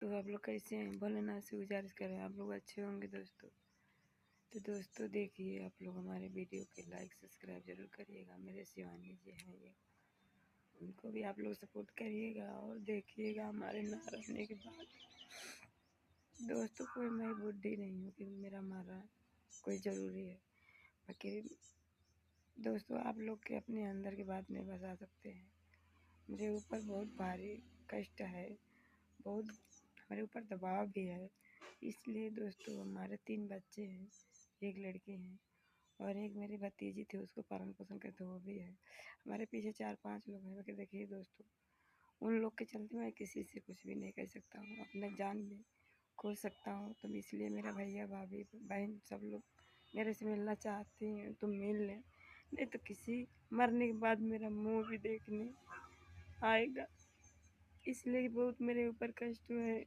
दोस्तों आप लोग कैसे हैं? भोलेनाथ से गुजारिश कर रहे हैं आप लोग अच्छे होंगे दोस्तों। तो दोस्तों देखिए आप लोग हमारे वीडियो के लाइक सब्सक्राइब जरूर करिएगा। मेरे शिवानी जी हैं ये, उनको भी आप लोग सपोर्ट करिएगा और देखिएगा हमारे ना रहने के बाद। दोस्तों कोई मैं बुढ़ी नहीं हूँ कि मेरा मारा कोई ज़रूरी है। बाकी दोस्तों आप लोग के अपने अंदर की बात नहीं बता सकते हैं। मुझे ऊपर बहुत भारी कष्ट है, बहुत हमारे ऊपर दबाव भी है। इसलिए दोस्तों हमारे 3 बच्चे हैं, 1 लड़की है और एक मेरी भतीजी थी, उसको पालन पोषण करते वो भी है। हमारे पीछे 4-5 लोग हैं। बाकी देखिए दोस्तों उन लोग के चलते मैं किसी से कुछ भी नहीं कर सकता हूँ, अपना जान भी खो सकता हूँ। तो इसलिए मेरा भैया भाभी बहन सब लोग मेरे से मिलना चाहती हैं तो मिल लें, नहीं तो किसी मरने के बाद मेरा मुँह भी देखने आएगा। इसलिए बहुत मेरे ऊपर कष्ट है।